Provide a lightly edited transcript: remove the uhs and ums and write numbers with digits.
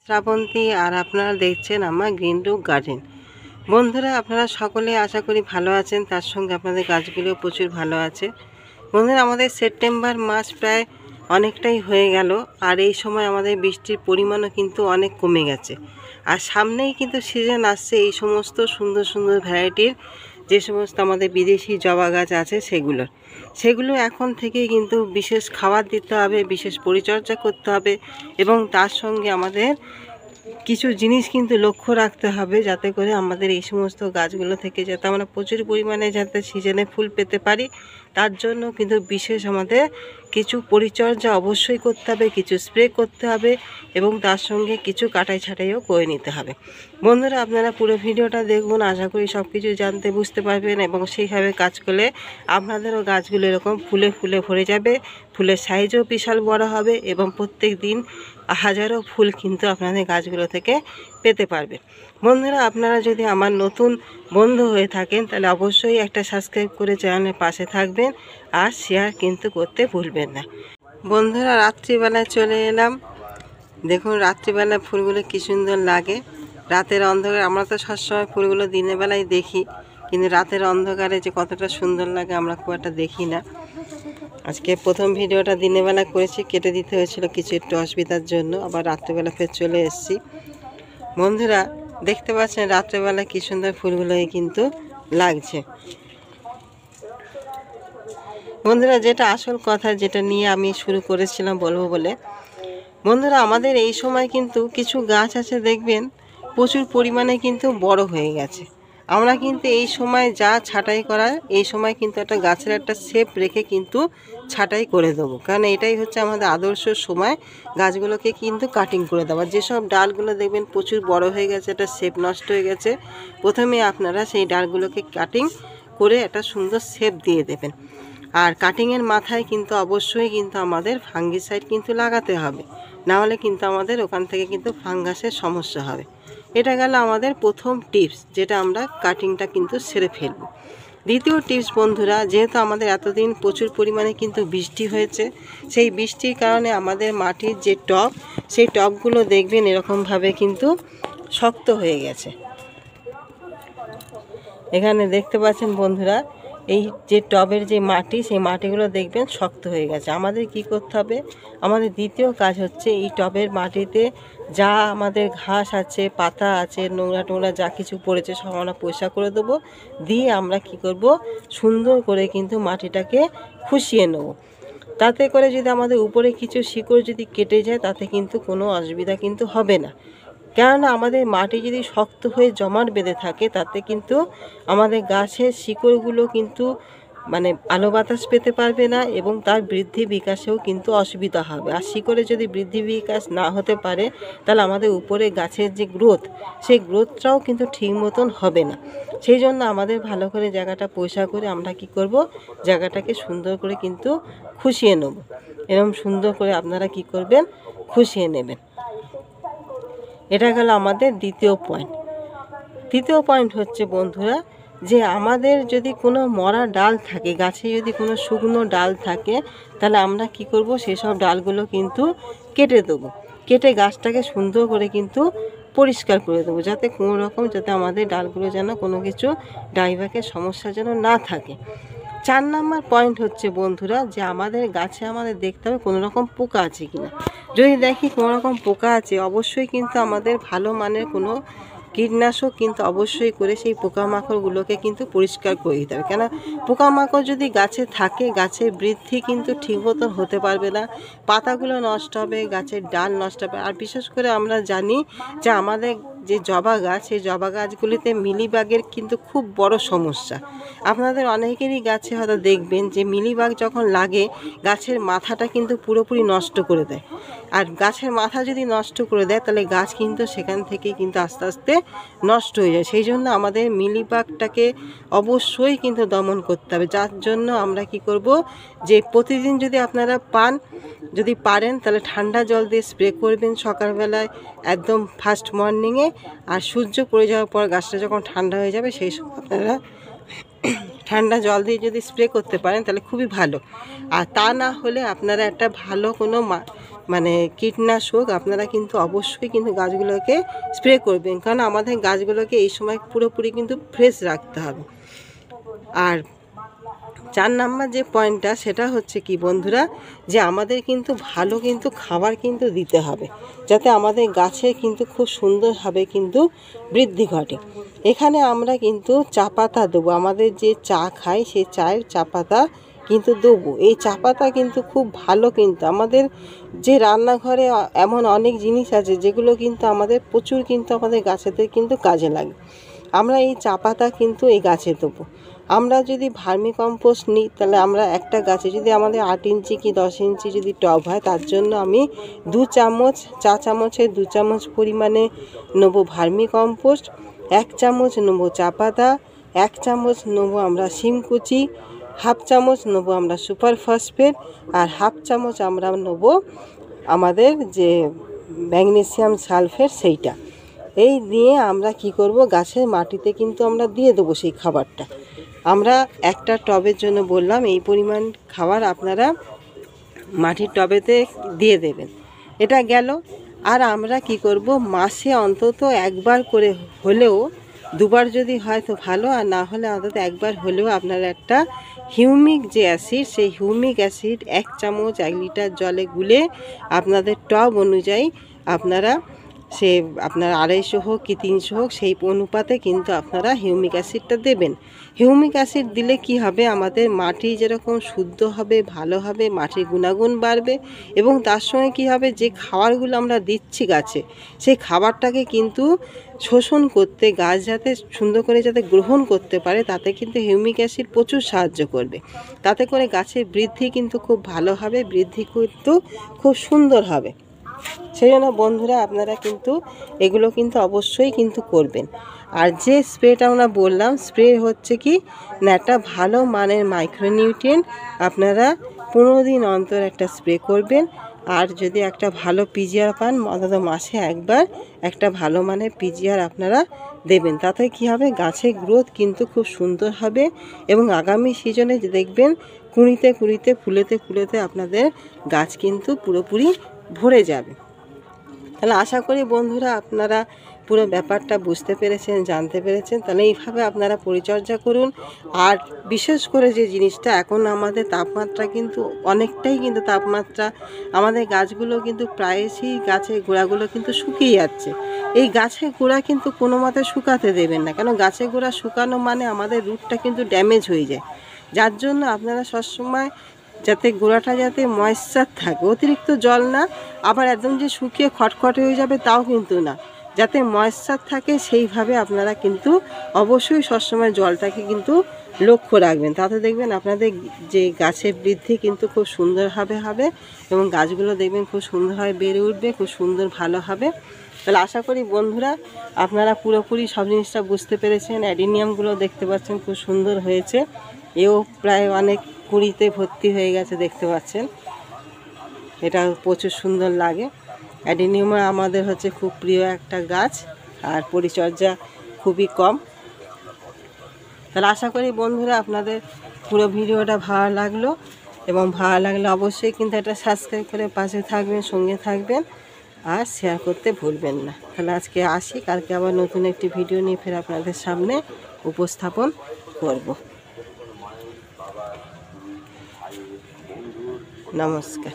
শ্রাবন্তী আর আপনারা দেখছেন আমার গ্রিন রুক গার্ডেন। বন্ধুরা, আপনারা সকলে আশা করি ভালো আছেন, তার সঙ্গে আপনাদের গাছগুলো প্রচুর ভালো আছে। বন্ধুরা, আমাদের সেপ্টেম্বর মাস প্রায় অনেকটাই হয়ে গেল, আর এই সময় আমাদের বৃষ্টির পরিমাণও কিন্তু অনেক কমে গেছে। আর সামনেই কিন্তু সিজন আসছে এই সমস্ত সুন্দর সুন্দর ভ্যারাইটির যে সমস্ত আমাদের বিদেশি জবা গাছ আছে সেগুলো এখন থেকে কিন্তু বিশেষ খাবার দিতে হবে, বিশেষ পরিচর্যা করতে হবে, এবং তার সঙ্গে আমাদের কিছু জিনিস কিন্তু লক্ষ্য রাখতে হবে, যাতে করে আমাদের এই সমস্ত গাছগুলো থেকে যাতে আমরা প্রচুর পরিমাণে যাতে সিজনে ফুল পেতে পারি। তার জন্য কিন্তু বিশেষ আমাদের কিছু পরিচর্যা অবশ্যই করতে হবে, কিছু স্প্রে করতে হবে, এবং তার সঙ্গে কিছু কাটাই ছাঁটাইও করে নিতে হবে। বন্ধুরা, আপনারা পুরো ভিডিওটা দেখুন, আশা করি সব কিছু জানতে বুঝতে পারবেন, এবং সেইভাবে কাজ করলে আপনাদেরও গাছগুলো এরকম ফুলে ফুলে ভরে যাবে। ফুলের সাইজও বিশাল বড় হবে, এবং প্রত্যেক দিন হাজারো ফুল কিন্তু আপনাদের গাছগুলো থেকে পেতে পারবেন। বন্ধুরা, আপনারা যদি আমার নতুন বন্ধু হয়ে থাকেন তাহলে অবশ্যই একটা সাবস্ক্রাইব করে চ্যানেলের পাশে থাকবেন, আর শেয়ার কিন্তু করতে ভুলবেন না। বন্ধুরা, রাত্রিবেলায় চলে এলাম। দেখুন রাত্রিবেলায় ফুলগুলো কী সুন্দর লাগে। রাতের অন্ধকারে আমরা তো সবসময় ফুলগুলো দিনের বেলায় দেখি, কিন্তু রাতের অন্ধকারে যে কতটা সুন্দর লাগে আমরা খুব একটা দেখি না। আজকে প্রথম ভিডিওটা দিনের বেলা করেছি, কেটে দিতে হয়েছিল কিছু একটু অসুবিধার জন্য, আবার রাত্রেবেলা ফের চলে এসেছি। বন্ধুরা, দেখতে পাচ্ছেন রাত্রেবেলা কী সুন্দর ফুলগুলো কিন্তু লাগছে। বন্ধুরা, যেটা আসল কথা, যেটা নিয়ে আমি শুরু করেছিলাম বলবো বলে, বন্ধুরা আমাদের এই সময় কিন্তু কিছু গাছ আছে দেখবেন প্রচুর পরিমাণে কিন্তু বড় হয়ে গেছে। আমরা কিন্তু এই সময় যা ছাঁটাই করার, এই সময় কিন্তু একটা গাছের একটা শেপ রেখে কিন্তু ছাঁটাই করে দেবো, কারণ এটাই হচ্ছে আমাদের আদর্শ সময় গাছগুলোকে কিন্তু কাটিং করে দেওয়া। যেসব ডালগুলো দেখবেন প্রচুর বড় হয়ে গেছে, একটা শেপ নষ্ট হয়ে গেছে, প্রথমে আপনারা সেই ডালগুলোকে কাটিং করে একটা সুন্দর শেপ দিয়ে দেবেন। আর কাটিংয়ের মাথায় কিন্তু অবশ্যই কিন্তু আমাদের ফাঙ্গিসাইড কিন্তু লাগাতে হবে, না হলে কিন্তু আমাদের ওখান থেকে কিন্তু ফাঙ্গাসের সমস্যা হবে। এটা গেল আমাদের প্রথম টিপস, যেটা আমরা কাটিংটা কিন্তু সেরে ফেলব। দ্বিতীয় টিপস বন্ধুরা, যেহেতু আমাদের এতদিন প্রচুর পরিমাণে কিন্তু বৃষ্টি হয়েছে, সেই বৃষ্টির কারণে আমাদের মাটির যে টব, সেই টবগুলো দেখবেন এরকমভাবে কিন্তু শক্ত হয়ে গেছে। এখানে দেখতে পাচ্ছেন বন্ধুরা, এই যে টবের যে মাটি, সেই মাটিগুলো দেখবেন শক্ত হয়ে গেছে। আমাদের কি করতে হবে, আমাদের দ্বিতীয় কাজ হচ্ছে এই টবের মাটিতে যা আমাদের ঘাস আছে, পাতা আছে, নোংরা টোংরা যা কিছু পড়েছে সব আমরা পরিষ্কার করে দেবো। দিয়ে আমরা কি করব, সুন্দর করে কিন্তু মাটিটাকে খুশিয়ে নেব। তাতে করে যদি আমাদের উপরে কিছু শিকড় যদি কেটে যায়, তাতে কিন্তু কোনো অসুবিধা কিন্তু হবে না। কেননা আমাদের মাটি যদি শক্ত হয়ে জমাট বেঁধে থাকে, তাতে কিন্তু আমাদের গাছের শিকড়গুলো কিন্তু আলো বাতাস পেতে পারবে না, এবং তার বৃদ্ধি বিকাশেও কিন্তু অসুবিধা হবে। আর শিকড়ে যদি বৃদ্ধি বিকাশ না হতে পারে, তাহলে আমাদের উপরে গাছের যে গ্রোথ, সেই গ্রোথটাও কিন্তু ঠিক মতন হবে না। সেই জন্য আমাদের ভালো করে জায়গাটা পরিষ্কার করে আমরা কি করব, জায়গাটাকে সুন্দর করে কিন্তু খুশিয়ে নেব। এরকম সুন্দর করে আপনারা কি করবেন, খুশিয়ে নেবেন। এটা গেল আমাদের দ্বিতীয় পয়েন্ট। তৃতীয় পয়েন্ট হচ্ছে বন্ধুরা, যে আমাদের যদি কোনো মরা ডাল থাকে, গাছে যদি কোনো শুকনো ডাল থাকে, তাহলে আমরা কি করব, সেসব ডালগুলো কিন্তু কেটে দেবো। কেটে গাছটাকে সুন্দর করে কিন্তু পরিষ্কার করে দেবো, যাতে কোনো রকম যাতে আমাদের ডালগুলো যেন কোনো কিছু ডাইভাকের সমস্যা যেন না থাকে। 4 নম্বর পয়েন্ট হচ্ছে বন্ধুরা, যে আমাদের গাছে আমাদের দেখতে হবে কোনো রকম পোকা আছে কিনা। যদি দেখি কোনো রকম পোকা আছে, অবশ্যই কিন্তু আমাদের ভালো মানের কোনো কীটনাশক কিন্তু অবশ্যই করে সেই পোকামাকড়গুলোকে কিন্তু পরিষ্কার করে দিতে হবে। কেন, পোকামাকড় যদি গাছে থাকে, গাছের বৃদ্ধি কিন্তু ঠিক মতন হতে পারবে না, পাতাগুলো নষ্ট হবে, গাছের ডাল নষ্ট হবে। আর বিশেষ করে আমরা জানি যে আমাদের যে জবা গাছ, সেই জবা গাছগুলিতে মিলিবাগের কিন্তু খুব বড় সমস্যা। আপনাদের অনেকেরই গাছে হয়তো দেখবেন যে মিলিবাগ যখন লাগে, গাছের মাথাটা কিন্তু পুরোপুরি নষ্ট করে দেয়। আর গাছের মাথা যদি নষ্ট করে দেয়, তাহলে গাছ কিন্তু সেখান থেকে কিন্তু আস্তে আস্তে নষ্ট হয়ে যায়। সেই জন্য আমাদের মিলিবাগটাকে অবশ্যই কিন্তু দমন করতে হবে। যার জন্য আমরা কি করব, যে প্রতিদিন যদি আপনারা যদি পারেন, তাহলে ঠান্ডা জল দিয়ে স্প্রে করবেন সকালবেলায়, একদম ফার্স্ট মর্নিংয়ে। আর সূর্য পড়ে যাওয়ার পর গাছটা যখন ঠান্ডা হয়ে যাবে, সেই সময় আপনারা ঠান্ডা জল দিয়ে যদি স্প্রে করতে পারেন তাহলে খুবই ভালো। আর তা না হলে আপনারা একটা ভালো কোনো মানে কীটনাশক আপনারা কিন্তু অবশ্যই কিন্তু গাছগুলোকে স্প্রে করবেন, কারণ আমাদের গাছগুলোকে এই সময় পুরোপুরি কিন্তু ফ্রেশ রাখতে হবে। আর 4 নাম্বার যে পয়েন্টটা সেটা হচ্ছে কি বন্ধুরা, যে আমাদের কিন্তু ভালো কিন্তু খাবার কিন্তু দিতে হবে, যাতে আমাদের গাছে কিন্তু খুব সুন্দরভাবে কিন্তু বৃদ্ধি ঘটে। এখানে আমরা কিন্তু চা পাতা দেবো, আমাদের যে চা খাই সেই চায়ের চা পাতা কিন্তু দেবো। এই চা পাতা কিন্তু খুব ভালো, কিন্তু আমাদের যে রান্নাঘরে এমন অনেক জিনিস আছে যেগুলো কিন্তু আমাদের প্রচুর কিন্তু আমাদের গাছেতে কিন্তু কাজে লাগে। আমরা এই চা পাতা কিন্তু এই গাছে দেবো। আমরা যদি ভার্মি কম্পোস্ট নিই তাহলে আমরা একটা গাছে যদি আমাদের 8 ইঞ্চি কি 10 ইঞ্চি যদি টব হয়, তার জন্য আমি 2 চামচ, চা চামচের 2 চামচ পরিমাণে নেবো ভার্মি কম্পোস্ট, 1 চামচ নেবো চা পাতা, 1 চামচ নেবো আমরা শিমকুচি, 1/2 চামচ নেবো আমরা সুপার ফসফেট, আর 1/2 চামচ আমরা নেবো আমাদের যে ম্যাগনেসিয়াম সালফেট সেইটা। এই দিয়ে আমরা কি করব, গাছের মাটিতে কিন্তু আমরা দিয়ে দেবো সেই খাবারটা। আমরা একটা টবের জন্য বললাম এই পরিমাণ খাবার আপনারা মাটির টবেতে দিয়ে দেবেন। এটা গেল। আর আমরা কি করব, মাসে অন্তত একবার করে হলেও, দুবার যদি হয় তো ভালো, আর না হলে অন্তত একবার হলেও আপনারা একটা হিউমিক যে অ্যাসিড, সেই হিউমিক অ্যাসিড 1 চামচ 1 লিটার জলে গুলে আপনাদের টব অনুযায়ী আপনারা আপনার 250 হোক কি 300 হোক সেই অনুপাতে কিন্তু আপনারা হিউমিক অ্যাসিডটা দেবেন। হিউমিক অ্যাসিড দিলে কি হবে, আমাদের মাটি যেরকম শুদ্ধ হবে, ভালো হবে, মাটির গুণাগুণ বাড়বে, এবং তার সঙ্গে কি হবে, যে খাবারগুলো আমরা দিচ্ছি গাছে সেই খাবারটাকে কিন্তু শোষণ করতে, গাছ যাতে সুন্দর করে যাতে গ্রহণ করতে পারে, তাতে কিন্তু হিউমিক অ্যাসিড প্রচুর সাহায্য করবে। তাতে করে গাছের বৃদ্ধি কিন্তু খুব ভালো হবে, বৃদ্ধি কিন্তু খুব সুন্দর হবে। সেই জন্য বন্ধুরা আপনারা কিন্তু এগুলো কিন্তু অবশ্যই কিন্তু করবেন। আর যে স্প্রেটা আমরা বললাম, স্প্রে হচ্ছে কি না, একটা ভালো মানের মাইক্রোনিউট্রিয়েন্ট আপনারা 15 দিন অন্তর একটা স্প্রে করবেন। আর যদি একটা ভালো পিজিআর পান, অন্তত মাসে একবার একটা ভালো মানের পিজিআর আপনারা দেবেন। তাতে কি হবে, গাছের গ্রোথ কিন্তু খুব সুন্দর হবে, এবং আগামী সিজনে দেখবেন কুঁড়িতে কুঁড়িতে, ফুলেতে ফুলেতে আপনাদের গাছ কিন্তু পুরোপুরি ভরে যাবে। তাহলে আশা করি বন্ধুরা আপনারা পুরো ব্যাপারটা বুঝতে পেরেছেন, জানতে পেরেছেন। তাহলে এইভাবে আপনারা পরিচর্যা করুন। আর বিশেষ করে যে জিনিসটা, এখন আমাদের তাপমাত্রা কিন্তু অনেকটাই কিন্তু তাপমাত্রা, আমাদের গাছগুলো কিন্তু প্রায়শই গাছের গোড়াগুলো কিন্তু শুকিয়ে যাচ্ছে। এই গাছের গোড়া কিন্তু কোনো মতে শুকাতে দেবেন না, কেন গাছের গোড়া শুকানো মানে আমাদের রুটটা কিন্তু ড্যামেজ হয়ে যায়। যার জন্য আপনারা সবসময় যাতে গোড়াটা যাতে ময়েশ্চার থাকে, অতিরিক্ত জল না, আবার একদম যে শুকিয়ে খটখট হয়ে যাবে তাও কিন্তু না, যাতে ময়েশ্চার থাকে সেইভাবে আপনারা কিন্তু অবশ্যই সবসময় জলটাকে কিন্তু লক্ষ্য রাখবেন। তাতে দেখবেন আপনাদের যে গাছের বৃদ্ধি কিন্তু খুব সুন্দরভাবে হবে, এবং গাছগুলো দেখবেন খুব সুন্দরভাবে বেড়ে উঠবে, খুব সুন্দর ভালো হবে। তাহলে আশা করি বন্ধুরা আপনারা পুরোপুরি সব জিনিসটা বুঝতে পেরেছেন। অ্যাডিনিয়ামগুলো দেখতে পাচ্ছেন খুব সুন্দর হয়েছে, এও প্রায় অনেক কুঁড়িতে ভর্তি হয়ে গেছে দেখতে পাচ্ছেন, এটা প্রচুর সুন্দর লাগে। অ্যাডিনিয়াম আমাদের হচ্ছে খুব প্রিয় একটা গাছ, আর পরিচর্যা খুবই কম। তাহলে আশা করি বন্ধুরা আপনাদের পুরো ভিডিওটা ভালো লাগলো, এবং ভালো লাগলে অবশ্যই কিন্তু এটা সাবস্ক্রাইব করে পাশে থাকবেন, সঙ্গে থাকবেন, আর শেয়ার করতে ভুলবেন না। তাহলে আজকে আসি, কালকে আবার নতুন একটি ভিডিও নিয়ে ফের আপনাদের সামনে উপস্থাপন করব। নমস্কার।